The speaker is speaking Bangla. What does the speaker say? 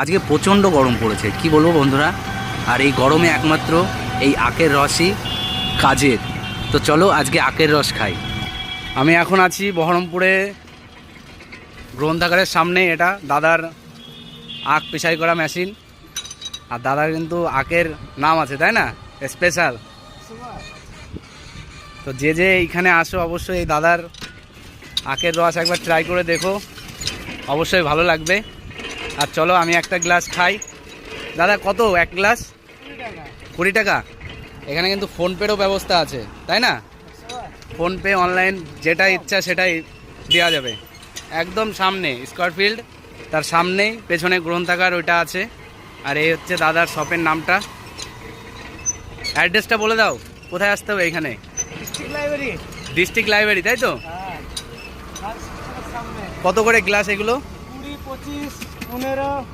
আজকে প্রচণ্ড গরম পড়েছে, কি বলবো বন্ধুরা। আর এই গরমে একমাত্র এই আখের রসই কাজের। তো চলো আজকে আখের রস খাই। আমি এখন আছি বহরমপুরে গ্রন্থাগারের সামনে। এটা দাদার আখ পেশাই করা মেশিন। আর দাদার কিন্তু আখের নাম আছে, তাই না, স্পেশাল। তো যে যে এইখানে আসো অবশ্যই এই দাদার আখের রস একবার ট্রাই করে দেখো, অবশ্যই ভালো লাগবে। আর চলো আমি একটা গ্লাস খাই। দাদা কত এক গ্লাস? 20 টাকা। এখানে কিন্তু ফোনপেরও ব্যবস্থা আছে, তাই না? ফোনপে, অনলাইন, যেটা ইচ্ছা সেটাই দেওয়া যাবে। একদম সামনে স্কয়ারফিল্ড, তার সামনেই পেছনে গ্রন্থাগার ওইটা আছে। আর এই হচ্ছে দাদার শপের নামটা। অ্যাড্রেসটা বলে দাও, কোথায় আসতে হবে? এখানে ডিস্ট্রিক্ট লাইব্রেরি, তাই তো? কত করে গ্লাস এগুলো? 20, 25, 15।